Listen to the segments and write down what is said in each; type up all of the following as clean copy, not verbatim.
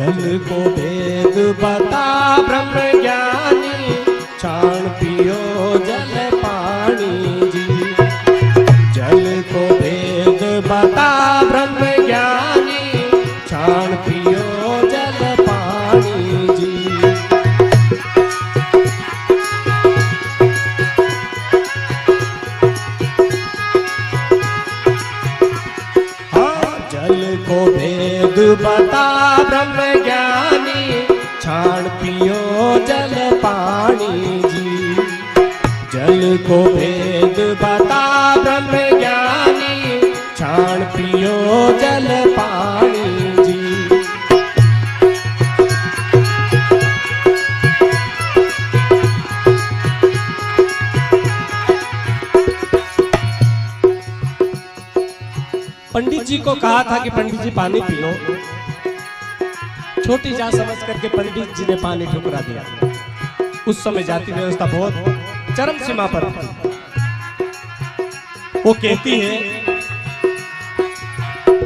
जल को भेद बता ब्रह्म ज्ञानी, छाण पियो जल पानी जी। जल को भेद बता ब्रह्म ज्ञानी, छाण पियो जल पानी जी। हाँ, जल को भेद बता ब्रह्म ज्ञानी, छाण पियो जल पानी जी। जल को भेद बता ब्रह्म ज्ञानी, छाण पियो जल पानी जी। पंडित जी को कहा था कि पंडित जी पानी पी लो। छोटी जा समझ करके पंडित जी ने पानी ठुकरा दिया। उस समय जाति व्यवस्था बहुत चरम सीमा पर थी। वो कहती है,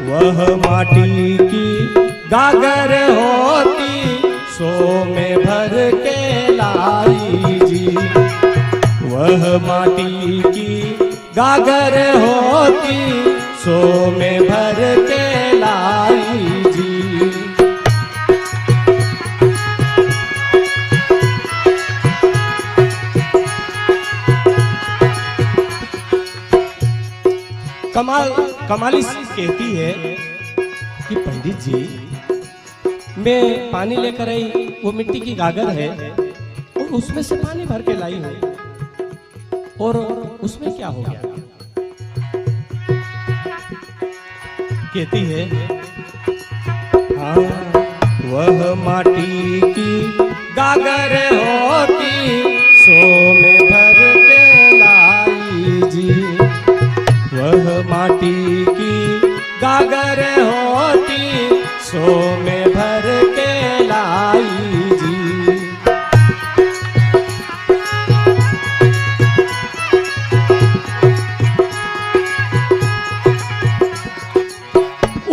वह माटी की गागर होती, सो में भर के लाई जी। वह माटी की गागर होती, सो में भर के लाई जी। कमाली कहती है कि पंडित जी, मैं पानी लेकर आई, वो मिट्टी की गागर है और उसमें से पानी भर के लाई हूं, और उसमें क्या हो गया? कहती है, हाँ, वह माटी की गागर होती, सो में भर के लाई जी। वह माटी की गागर होती, सो में भर के लाई जी।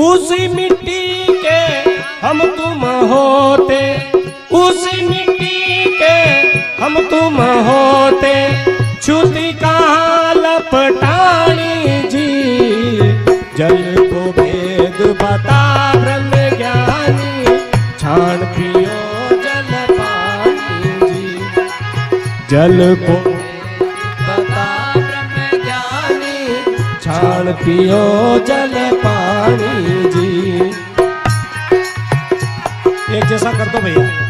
उसी मिट्टी के हम तुम होते, उसी मिट्टी के हम तुम होते, छुती कहाँ लपटानी जी। जल को भेद बता ब्रह्म ज्ञानी, छाण पियो जल पानी जी। जल को बता ब्रह्म ज्ञानी, छाण पियो जल पानी जी। एक जैसा कर दो भैया।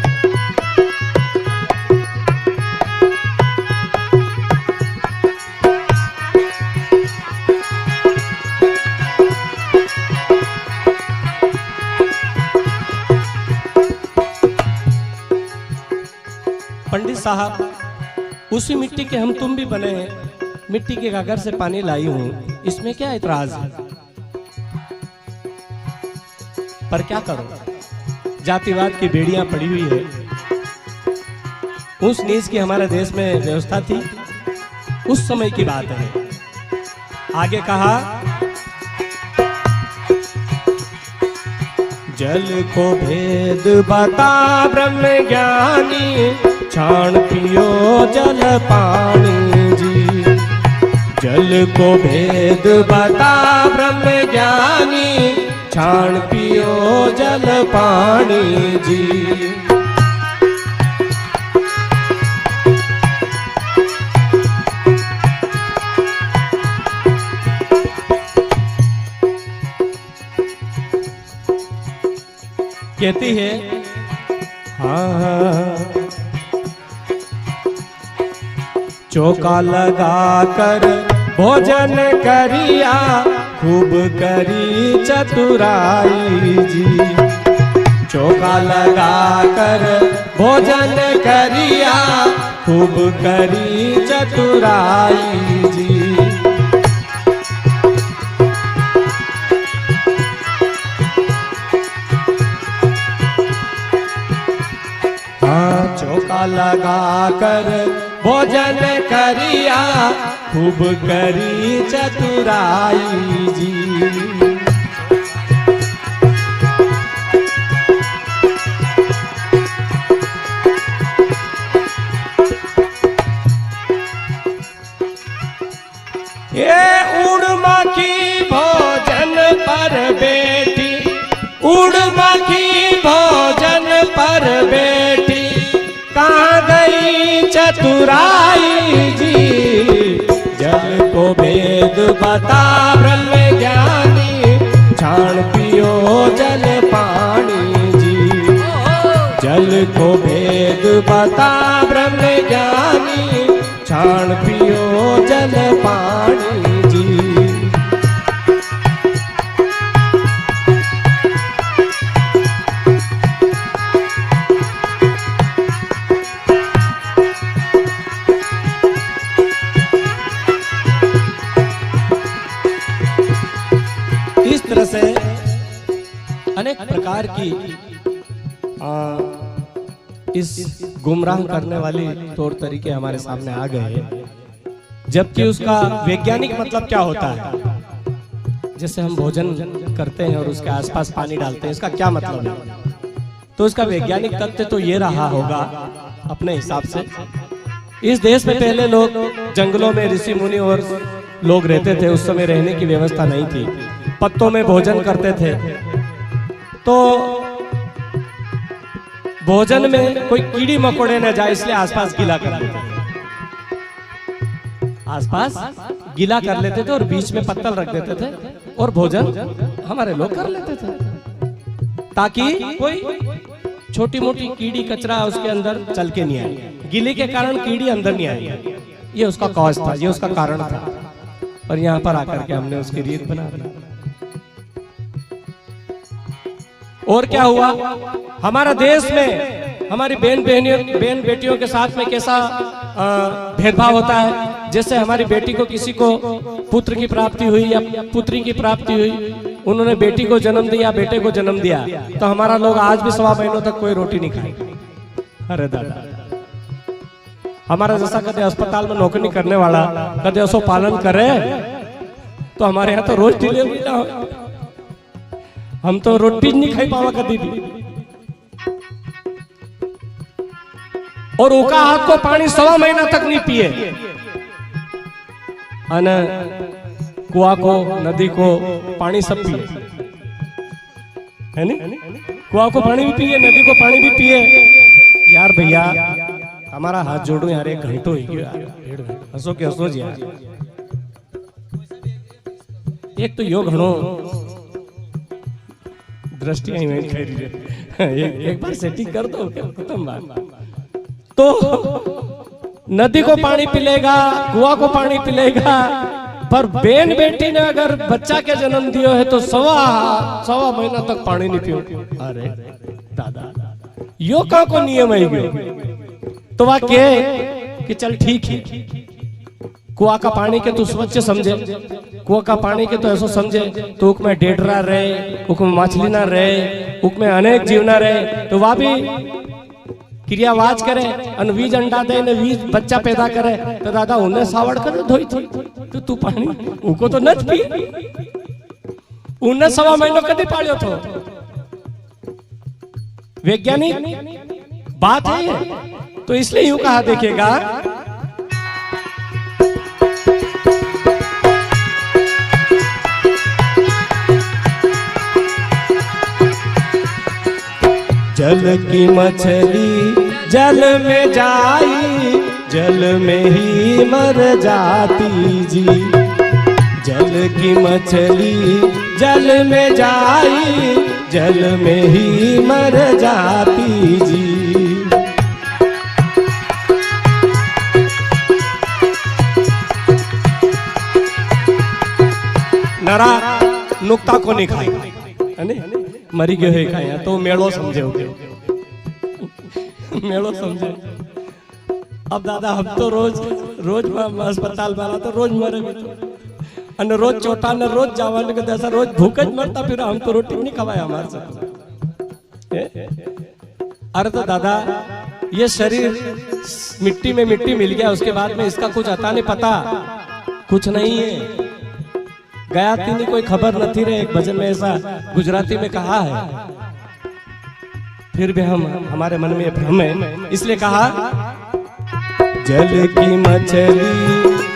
पंडित साहब, उसी मिट्टी के हम तुम भी बने हैं, मिट्टी के गागर से पानी लाई हूं, इसमें क्या इतराज है? पर क्या करो, जातिवाद की बेड़ियां पड़ी हुई है। उस नीच की हमारे देश में व्यवस्था थी, उस समय की बात है। आगे कहा, जल को भेद बता ब्रह्म ज्ञानी, छाण पियो जल पानी जी। जल को भेद बता ब्रह्म ज्ञानी, छाण पियो जल पानी जी। कहती है, हाँ, चौका लगा कर भोजन करिया, खूब करी चतुराई जी। चौका लगा कर भोजन करिया, खूब करी चतुराई जी। हाँ, चौका लगा कर भोजन करिया, खूब करी चतुराई जी। ये उड़ मक्खी भोजन पर बैठी, उड़ मक्खी भोजन पर बैठी, कहाँ गई चतुराई जी। जल को भेद बता ब्रह्म ज्ञानी, छाण पियो जल पानी जी। जल को भेद बता ब्रह्म ज्ञानी, छाण पियो जल पानी जी। इस तरह से अनेक प्रकार की इस गुमराह करने वाली तौर तरीके हमारे सामने आ गए हैं। जबकि उसका वैज्ञानिक मतलब क्या होता है? जैसे हम भोजन करते हैं और उसके आसपास पानी डालते हैं, इसका क्या मतलब है? तो इसका वैज्ञानिक तथ्य तो ये रहा होगा अपने हिसाब से। इस देश में पहले लोग जंगलों में ऋषि मुनि और लोग रहते थे, उस समय रहने की व्यवस्था नहीं थी, पत्तों में भोजन करते थे। तो भोजन में कोई कीड़ी मकोड़े न जाए इसलिए आसपास गीला कर लेते थे, आसपास गीला कर लेते थे और बीच में पत्तल रख देते थे और भोजन हमारे लोग कर लेते थे, ताकि कोई छोटी मोटी कीड़ी कचरा उसके अंदर चल के नहीं आए। गीले के कारण कीड़ी अंदर नहीं आई, ये उसका कॉज था, ये उसका कारण था। और यहाँ पर आकर के हमने उसकी रीत बना दी। और क्या हुआ, हमारा देश में हमारी बहन बेटियों के साथ में कैसा भेदभाव होता है। जैसे हमारी बेटी को किसी को पुत्र की प्राप्ति हुई या पुत्री की प्राप्ति हुई, उन्होंने बेटी को जन्म दिया, बेटे को जन्म दिया, तो हमारा लोग आज भी 1.25 महीनों तक कोई रोटी नहीं खाए। अरे दादा, हमारा जैसा कदे अस्पताल में नौकरी करने वाला कदे उसो पालन करे, तो हमारे यहाँ तो रोज डिलीवरी ना हो, हम तो रोटी नहीं खाई पावा कभी भी। और उका हाथ को पानी 1.25 महीना तक नहीं पिए, अने कुआ को नदी को पानी सब पिए, है नी? कुआ को पानी भी पिए, नदी को पानी भी पिए। यार भैया, हमारा हाथ जोड़ो यार, 1 घंटो ही गयो यार, 1.5 घंटा हसो के हसो जी यार। एक तो यो घणो दृष्टि एक बार सेटिंग कर दो, खत्म बात। तो नदी को पानी पिलेगा, कुआ को पानी पिलेगा, पर बेन बेटी ने अगर बच्चा के जन्म दियो है तो 1.25 महीना तक पानी नहीं पियो। अरे दादा, यो का को नियम है गयो। तो वह कहे कि चल ठीक है, कुआ का पानी के तू स्वच्छ समझे, कुआ का पानी के तो ऐसा समझे, तो उक में डेडरा रहे, उक में मछली ना रहे, उक में अनेक जीव ना रहे, तो वह भी क्रियावाज करे, बीज अंडा दे ने बीज बच्चा पैदा करे, तो दादा उन्हें सावड़ कर धोई थी, तो तू पानी उनको तो न पी, उन्हें 1.25 महीनों कभी पालियो थो। वैज्ञानिक बात है, तो इसलिए यूं कहा, देखिएगा जल की मछली जल में जाई, जल में ही मर जाती जी। जल की मछली जल में जाई, जल में ही मर जाती जी। नरा नुक्ता को नहीं खाए, है नहीं? मरी गयो है खाया तो मेड़ो समझे हो गए, मेड़ो समझे। अब दादा हम तो रोज अस्पताल वाला तो रोज मरे, अन रोज चोटा न रोज जावन के जैसा रोज भूख मरता, फिर हम तो रोटी नहीं खवाया हमारे साथ। अरे तो दादा, ये शरीर मिट्टी में मिट्टी मिल गया, उसके बाद में इसका कुछ आता नहीं, पता कुछ नहीं है। गया तीनी कोई खबर न थी रे, एक भजन में ऐसा गुजराती में कहा है। फिर भी हमारे मन में भ्रम है, इसलिए कहा जल की मछली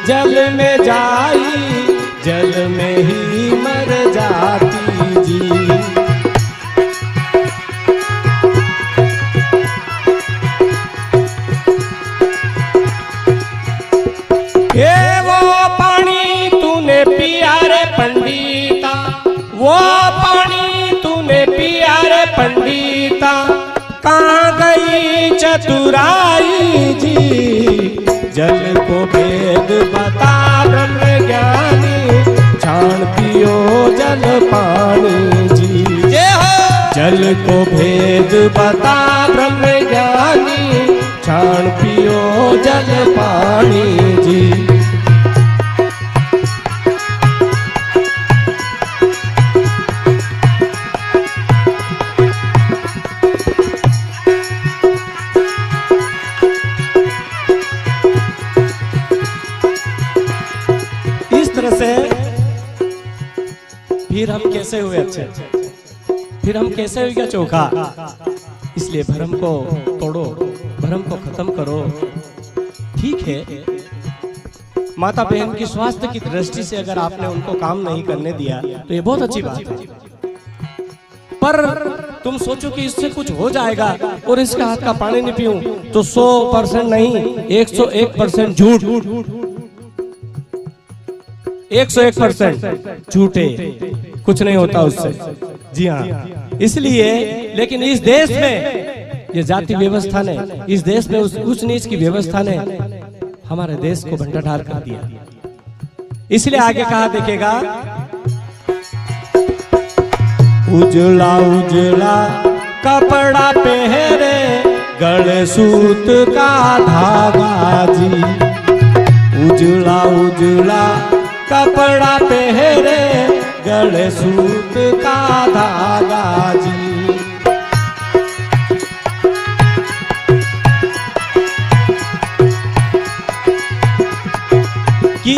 जल में जाई, वो पानी तूने पिया रे पंडिता, वो पानी तूने पिया रे पंडिता, कहाँ गई चतुराई जी। जल को भेद बता ब्रह्म ज्ञानी, छान पियो जल पानी जी। जल को भेद बता ब्रह्म ज्ञानी, छान पियो जल पानी जी। इस तरह से फिर हम कैसे हुए अच्छे, फिर हम कैसे हुए क्या चोखा। इसलिए भ्रम को तोड़ो, भ्रम को खत्म करो। ठीक है, माता बहन की स्वास्थ्य की दृष्टि से अगर आपने उनको काम नहीं करने दिया तो ये बहुत अच्छी बात है, पर तुम सोचो कि इससे कुछ हो जाएगा और इसके हाथ का पानी नहीं पीऊं तो 100% नहीं 101% झूठ, 101% झूठे, कुछ नहीं होता उससे। जी हाँ, इसलिए लेकिन इस देश में ये जाति व्यवस्था ने, इस देश में उस नीच की व्यवस्था ने हमारे देश को भंडार कर दिया। इसलिए आगे कहा देखेगा, उजला उजला कपड़ा पहरे गले सूत का धागा जी। उजला उजला कपड़ा पहरे गले सूत का धागा जी। कि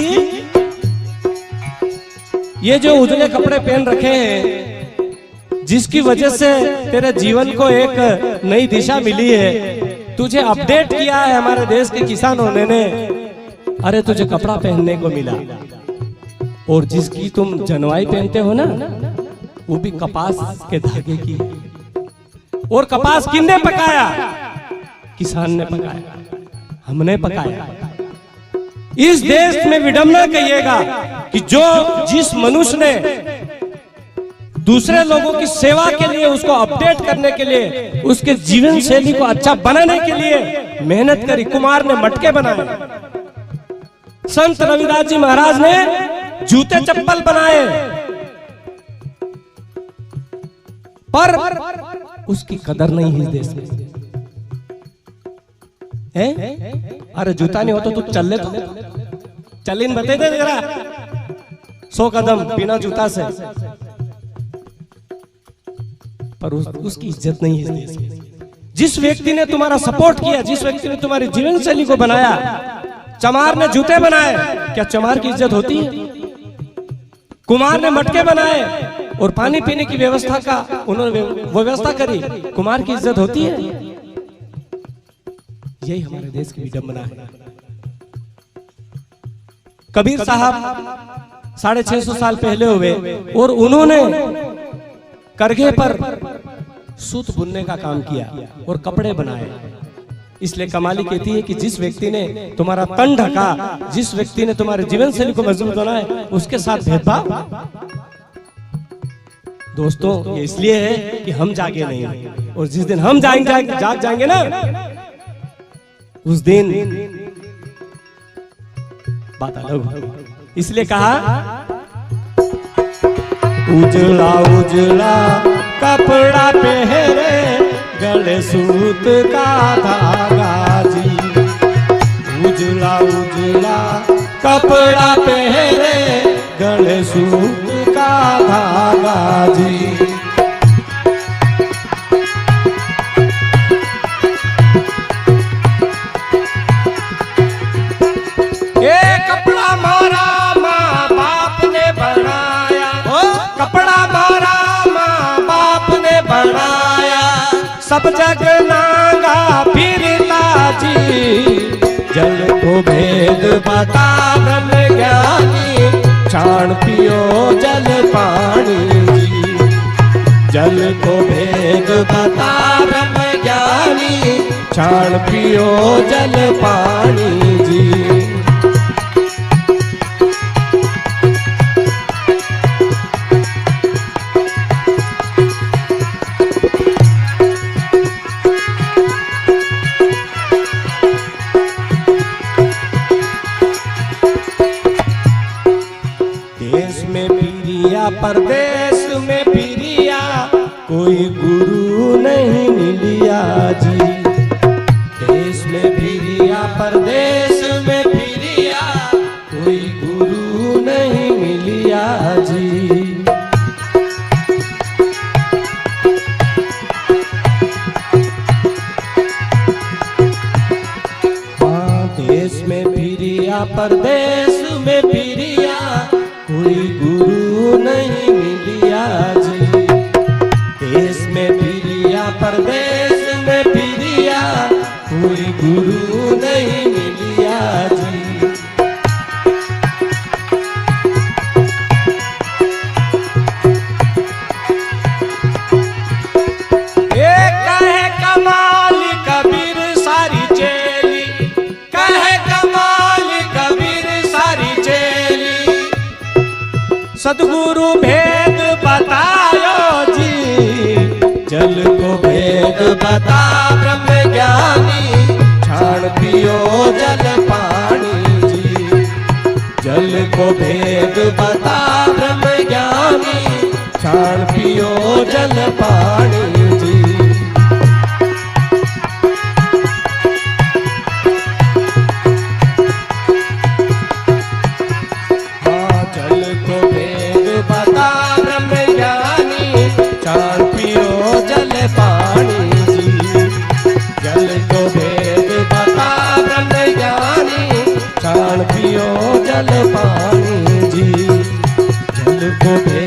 ये जो उजले कपड़े पहन रखे हैं, जिसकी वजह से तेरे जीवन को एक नई दिशा मिली है, तुझे अपडेट किया है हमारे देश के किसानों ने। अरे तुझे कपड़ा पहनने को मिला, और जिसकी तुम जनवाई पहनते हो ना, वो भी कपास के धागे की। और कपास किसने पकाया? किसान ने पकाया, हमने पकाया। इस देश में विडंबना कहिएगा कि जो जिस मनुष्य ने दूसरे लोगों की सेवा के लिए, उसको अपडेट करने के लिए, उसके जीवन शैली को अच्छा बनाने के लिए मेहनत करी। कुमार ने मटके बनाए, संत रविदास जी महाराज ने जूते चप्पल बनाए, पर उसकी कदर नहीं है इस देश में। अरे जूता नहीं होता तो चल ले, तो चल इन बते दे जरा 100 कदम बिना जूता से, पर उसकी इज्जत नहीं है इस देश में। जिस व्यक्ति ने तुम्हारा सपोर्ट किया, जिस व्यक्ति ने तुम्हारी जीवन शैली को बनाया, चमार ने जूते बनाए, क्या चमार की इज्जत होती है? कुमार ने मटके बनाए और पानी पीने की व्यवस्था का उन्होंने व्यवस्था करी, कुमार की इज्जत होती है? यही हमारे देश की विडंबना है। कबीर साहब 650 साल पहले हुए और उन्होंने करघे पर सूत बुनने का काम किया और कपड़े बनाए। इसलिए कमाली कहती है कि जिस व्यक्ति ने तुम्हारा तन ढका, जिस व्यक्ति ने तुम्हारे जीवन शैली को मजबूत बनाया, उसके साथ भेदभाव। दोस्तों, ये इसलिए है कि हम जागे नहीं, और जिस दिन हम जाग जाएंगे ना, उस दिन बात अलग होगी। इसलिए कहा, उजला उजला कपड़ा पहरे गले सूत का धागा जी। उजला उजला कपड़ा पहरे गले सूत का धागा जी। कपड़ा मारा माँ बाप ने बनाया, कपड़ा मारा माँ बाप ने बनाया, सब जग नांगा फिरता जी। जल को भेद बता ब्रह्म ज्ञानी, छान पियो जल पानी जी। जल को भेद बता ब्रह्म ज्ञानी, छान पियो जल पानी जी। पिया परदेश में फिरिया, कोई गुरु नहीं मिलिया जी। देश में फिरिया परदेश में फिरिया, कोई गुरु नहीं मिलिया जी। हाँ, देश में फिरिया परदेश में फिरिया, कोई गुरु नहीं मिलिया जी। देश में फिरिया परदेश में फिरिया, कोई गुरु नहीं मिलिया जी। एक कहे कमाल कबीर सारी चेली, कहे कमाल कबीर सारी चेली, सदगुरु भेद बतायो जी। जल को भेद बता ब्रह्म ज्ञानी, छाण पियो जल पानी जी। जल को भेद बता ब्रह्म ज्ञानी, छाण पियो जल पानी जी। हाँ, जल को भेद बता ब्रह्म ज्ञानी, छाण पियो जल पानी जी। जल को भेद बता ब्रह्म ज्ञानी, छाण पियो जल पानी जी। जल को भेद